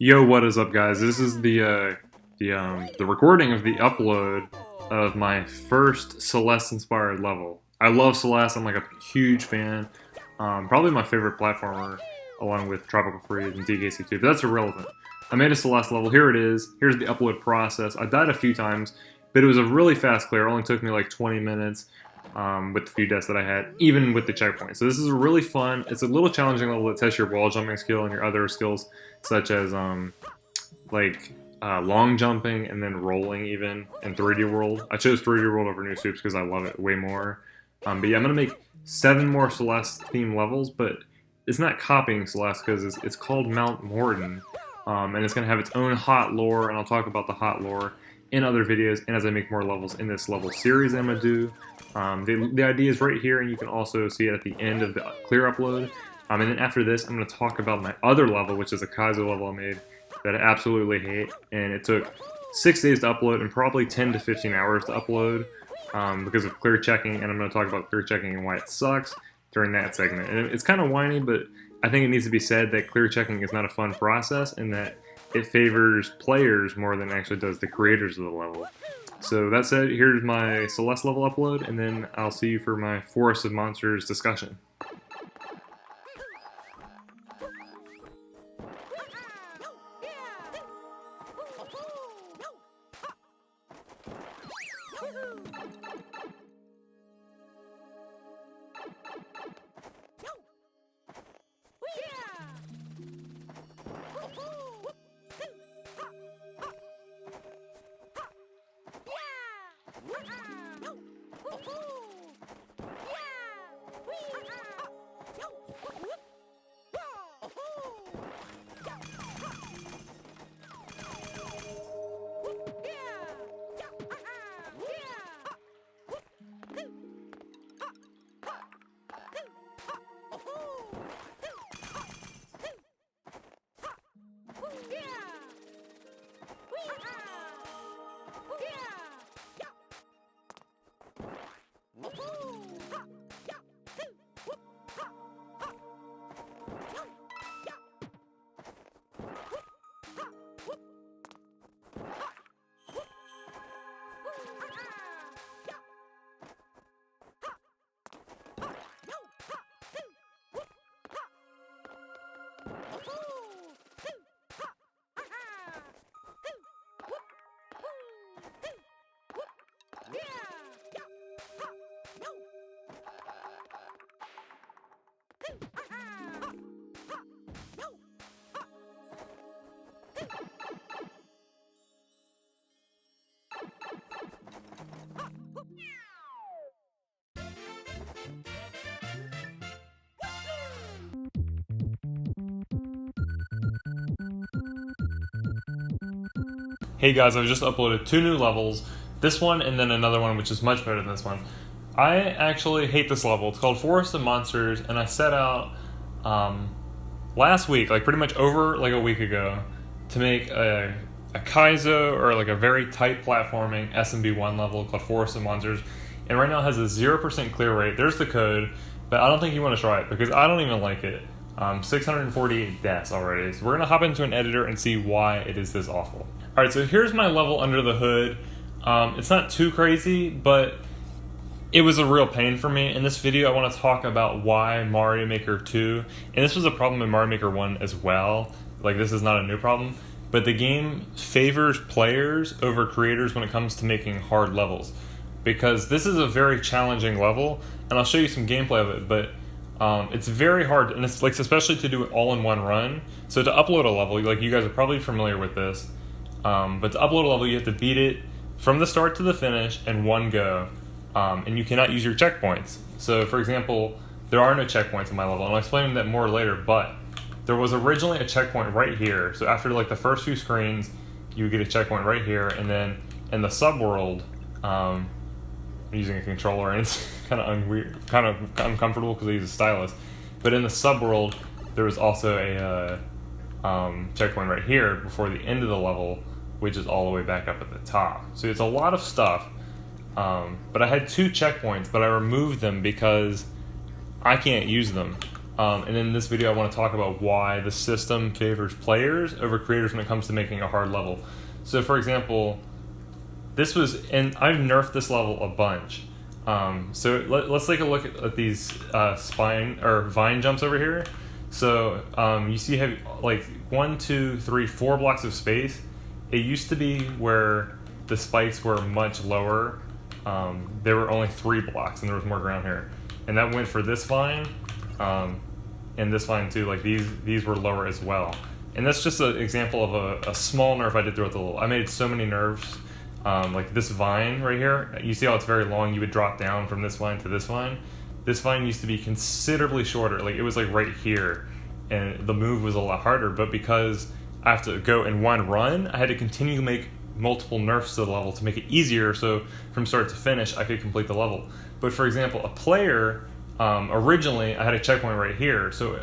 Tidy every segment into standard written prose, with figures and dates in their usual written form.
Yo, what is up, guys? This is the recording of the upload of my first Celeste-inspired level. I love Celeste. I'm like a huge fan. Probably my favorite platformer, along with Tropical Freeze and DKC2. But that's irrelevant. I made a Celeste level. Here it is. Here's the upload process. I died a few times, but it was a really fast clear. It only took me like 20 minutes. With the few deaths that I had, even with the checkpoint. So this is really fun. It's a little challenging level that tests your wall jumping skill and your other skills, such as long jumping and then rolling even in 3D World. I chose 3D World over New Soups because I love it way more. But yeah, I'm going to make 7 more Celeste themed levels, but it's not copying Celeste because it's called Mount Morton. And it's going to have its own hot lore, and I'll talk about the hot lore in other videos and as I make more levels in this level series I'm going to do. The idea is right here, and you can also see it at the end of the clear upload. And then after this, I'm going to talk about my other level, which is a Kaizo level I made that I absolutely hate. And it took 6 days to upload and probably 10 to 15 hours to upload because of clear checking. And I'm going to talk about clear checking and why it sucks during that segment. And it's kind of whiny, but I think it needs to be said that clear checking is not a fun process and that it favors players more than it actually does the creators of the level. So that said, here's my Celeste level upload, and then I'll see you for my Forest of Monsters discussion. Hey guys, I've just uploaded 2 new levels, this one and then another one which is much better than this one. I actually hate this level. It's called Forest of Monsters, and I set out last week, like pretty much over like a week ago, to make a Kaizo or like a very tight platforming SMB1 level called Forest of Monsters, and right now it has a 0% clear rate. There's the code, but I don't think you want to try it because I don't even like it. 648 deaths already, so we're going to hop into an editor and see why it is this awful. Alright, so here's my level under the hood. It's not too crazy, but it was a real pain for me. In this video, I want to talk about why Mario Maker 2, and this was a problem in Mario Maker 1 as well, like this is not a new problem, but the game favors players over creators when it comes to making hard levels, because this is a very challenging level, and I'll show you some gameplay of it, but it's very hard, and it's like especially to do it all in one run. So to upload a level, like you guys are probably familiar with this, but to upload a level, you have to beat it from the start to the finish in one go, and you cannot use your checkpoints. So for example, there are no checkpoints in my level, and I'll explain that more later, but there was originally a checkpoint right here. So after like the first few screens, you get a checkpoint right here, and then in the subworld, I'm using a controller, and it's kind of uncomfortable because I use a stylus, but in the subworld, there was also a checkpoint right here before the end of the level, which is all the way back up at the top. So it's a lot of stuff, but I had 2 checkpoints, but I removed them because I can't use them. And in this video, I want to talk about why the system favors players over creators when it comes to making a hard level. So, for example, and I've nerfed this level a bunch. So let's take a look at these spine or vine jumps over here. So you see, have like 1, 2, 3, 4 blocks of space. It used to be where the spikes were much lower. There were only 3 blocks, and there was more ground here. And that went for this vine, and this vine too. Like these were lower as well. And that's just an example of a small nerf I did throughout the level. I made so many nerfs. Like this vine right here, you see how it's very long. You would drop down from this vine to this vine. This vine used to be considerably shorter. Like it was like right here, and the move was a lot harder. But because I have to go in one run, I had to continue to make multiple nerfs to the level to make it easier. So from start to finish, I could complete the level. But for example, a player, originally I had a checkpoint right here. So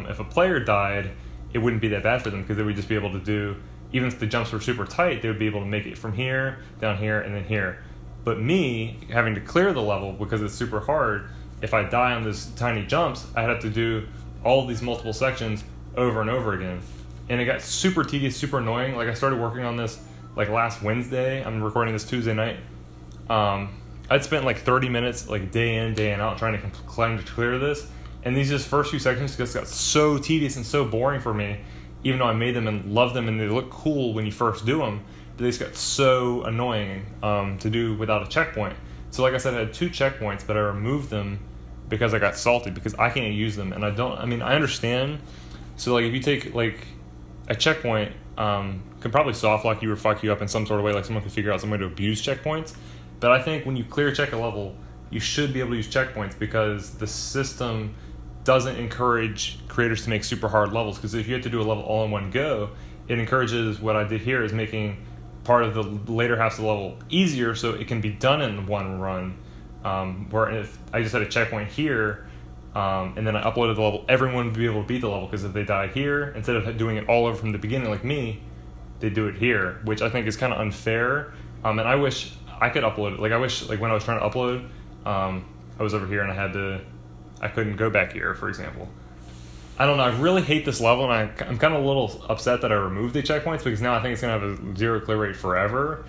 if a player died, it wouldn't be that bad for them because they would just be able to do, even if the jumps were super tight, they would be able to make it from here, down here, and then here. But me, having to clear the level because it's super hard, if I die on those tiny jumps, I had to do all of these multiple sections over and over again. And it got super tedious, super annoying. Like I started working on this like last Wednesday. I'm recording this Tuesday night. I'd spent like 30 minutes, like day in, day out, trying to clear this. And these just first few sections just got so tedious and so boring for me, even though I made them and loved them and they look cool when you first do them, but they just got so annoying to do without a checkpoint. So like I said, I had 2 checkpoints, but I removed them because I got salty because I can't use them. And I understand. So like if you take like a checkpoint, could probably soft lock you or fuck you up in some sort of way, like someone could figure out some way to abuse checkpoints. But I think when you clear check a level, you should be able to use checkpoints because the system doesn't encourage creators to make super hard levels, because if you have to do a level all in one go, it encourages what I did here is making part of the later half of the level easier so it can be done in one run. Where if I just had a checkpoint here and then I uploaded the level, everyone would be able to beat the level, because if they died here, instead of doing it all over from the beginning like me, they do it here, which I think is kind of unfair. And I wish I could upload it. Like I wish, like when I was trying to upload, I was over here and I couldn't go back here, for example. I don't know, I really hate this level, and I'm kind of a little upset that I removed the checkpoints, because now I think it's going to have a 0 clear rate forever.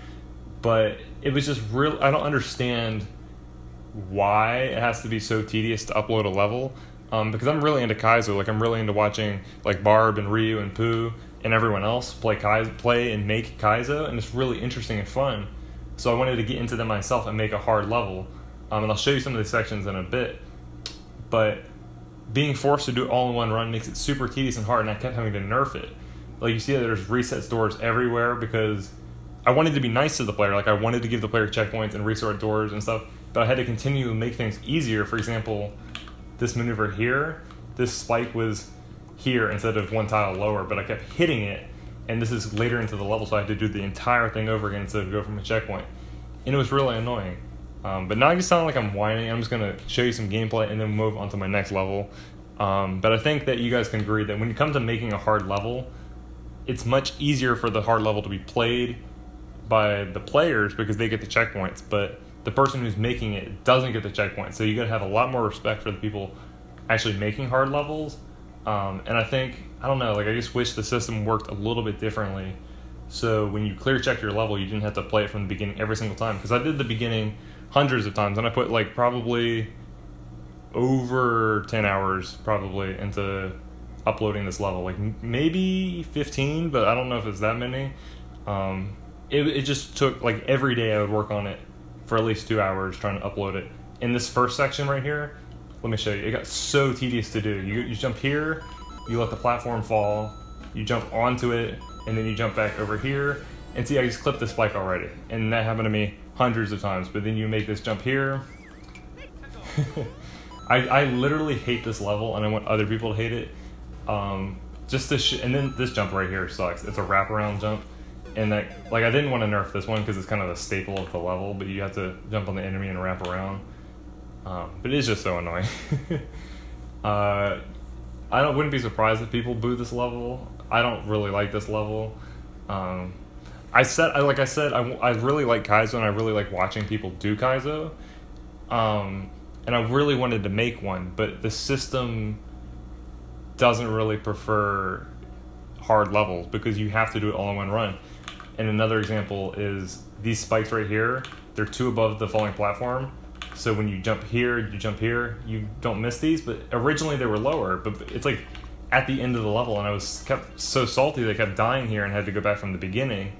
But it was just real. I don't understand why it has to be so tedious to upload a level, because I'm really into Kaizo. Like I'm really into watching like Barb and Ryu and Pooh and everyone else play and make Kaizo, and it's really interesting and fun. So I wanted to get into them myself and make a hard level, and I'll show you some of the sections in a bit. But being forced to do it all in one run makes it super tedious and hard, and I kept having to nerf it. Like you see that there's reset doors everywhere because I wanted to be nice to the player. Like I wanted to give the player checkpoints and restart doors and stuff, but I had to continue to make things easier. For example, this maneuver here, this spike was here instead of one tile lower, but I kept hitting it, and this is later into the level, so I had to do the entire thing over again instead of go from a checkpoint. And it was really annoying. But now I just sound like I'm whining. I'm just going to show you some gameplay and then move on to my next level. But I think that you guys can agree that when it comes to making a hard level, it's much easier for the hard level to be played by the players because they get the checkpoints, but the person who's making it doesn't get the checkpoints. So you got to have a lot more respect for the people actually making hard levels. And I think, I don't know, like I just wish the system worked a little bit differently. So when you clear check your level, you didn't have to play it from the beginning every single time. Because I did the beginning hundreds of times, and I put like probably over 10 hours probably into uploading this level. Like maybe 15, but I don't know if it's that many. It just took, like every day I would work on it for at least 2 hours trying to upload it. In this first section right here, let me show you. It got so tedious to do. You jump here, you let the platform fall, you jump onto it, and then you jump back over here. And see, I just clipped this spike already. And that happened to me hundreds of times. But then you make this jump here. I literally hate this level, and I want other people to hate it. And then this jump right here sucks. It's a wraparound jump. And I didn't want to nerf this one because it's kind of a staple of the level, but you have to jump on the enemy and wrap around. But it is just so annoying. Wouldn't be surprised if people boo this level. I don't really like this level. I really like Kaizo, and I really like watching people do Kaizo. And I really wanted to make one, but the system doesn't really prefer hard levels because you have to do it all in one run. And another example is these spikes right here. They're 2 above the falling platform. So when you jump here, you don't miss these. But originally they were lower. But it's like at the end of the level, and I was kept so salty that I kept dying here and had to go back from the beginning.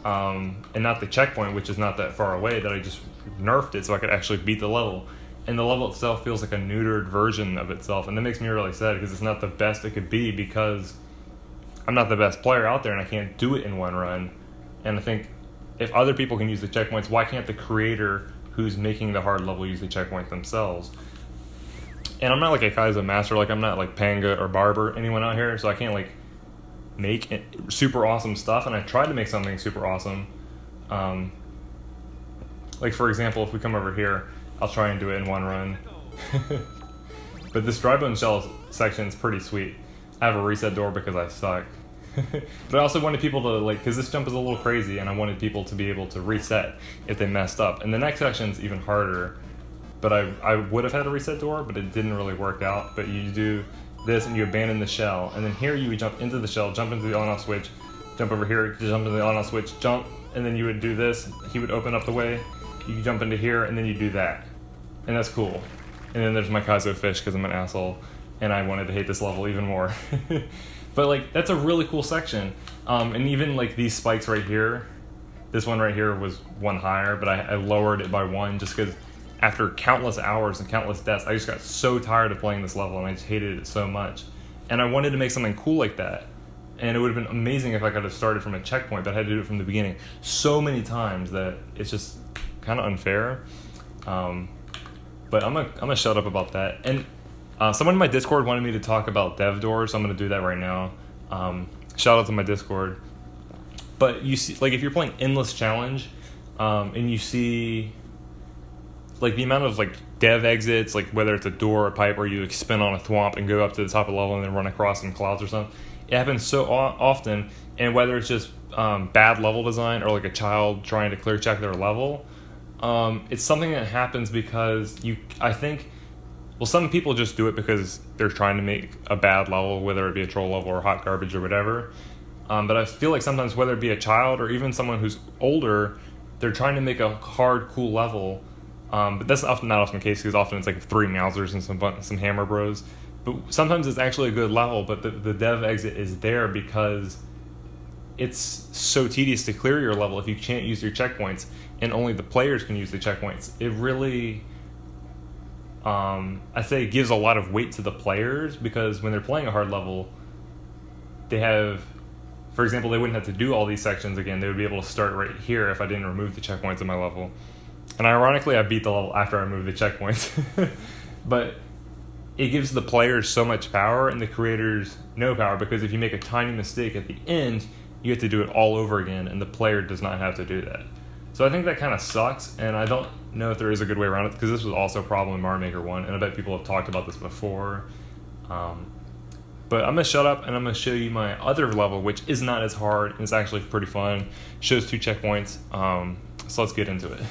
And not the checkpoint, which is not that far away, that I just nerfed it so I could actually beat the level. And the level itself feels like a neutered version of itself. And that makes me really sad because it's not the best it could be because I'm not the best player out there and I can't do it in one run. And I think if other people can use the checkpoints, why can't the creator who's making the hard level use the checkpoint themselves? And I'm not like a Kaizo master, like I'm not like Panga or Barber, anyone out here, so I can't like make super awesome stuff. And I tried to make something super awesome. Like for example, if we come over here, I'll try and do it in one run. But this dry bone shell section is pretty sweet. I have a reset door because I suck. But I also wanted people to like, because this jump is a little crazy and I wanted people to be able to reset if they messed up. And the next section's even harder, but I would have had a reset door, but it didn't really work out. But you do this and you abandon the shell, and then here you would jump into the shell, jump into the on-off switch, jump over here, jump into the on-off switch, jump, and then you would do this. He would open up the way, you jump into here, and then you do that. And that's cool. And then there's my Kaizo fish because I'm an asshole and I wanted to hate this level even more. But like that's a really cool section. And even like these spikes right here, this one right here was 1 higher, but I lowered it by 1 just because after countless hours and countless deaths, I just got so tired of playing this level and I just hated it so much. And I wanted to make something cool like that. And it would have been amazing if I could have started from a checkpoint, but I had to do it from the beginning so many times that it's just kind of unfair. But I'm gonna shut up about that. And someone in my Discord wanted me to talk about dev doors, so I'm gonna do that right now. Shout out to my Discord. But you see, like if you're playing Endless Challenge, and you see like the amount of like dev exits, like whether it's a door or a pipe, or you like, spin on a thwomp and go up to the top of the level and then run across some clouds or something. It happens so often, and whether it's just bad level design or like a child trying to clear check their level. It's something that happens because I think, some people just do it because they're trying to make a bad level, whether it be a troll level or hot garbage or whatever. But I feel like sometimes whether it be a child or even someone who's older, they're trying to make a hard, cool level. But that's not often the case because often it's like 3 Mousers and some Hammer Bros. But sometimes it's actually a good level, but the dev exit is there because it's so tedious to clear your level if you can't use your checkpoints and only the players can use the checkpoints. It really, I say it gives a lot of weight to the players because when they're playing a hard level, they have, for example, they wouldn't have to do all these sections again. They would be able to start right here if I didn't remove the checkpoints in my level. And ironically, I beat the level after I removed the checkpoints. But it gives the players so much power and the creators no power because if you make a tiny mistake at the end, you have to do it all over again, and the player does not have to do that. So I think that kind of sucks, and I don't know if there is a good way around it, because this was also a problem in Mario Maker 1, and I bet people have talked about this before. But I'm going to shut up, and I'm going to show you my other level, which is not as hard, and it's actually pretty fun. Shows 2 checkpoints, so let's get into it.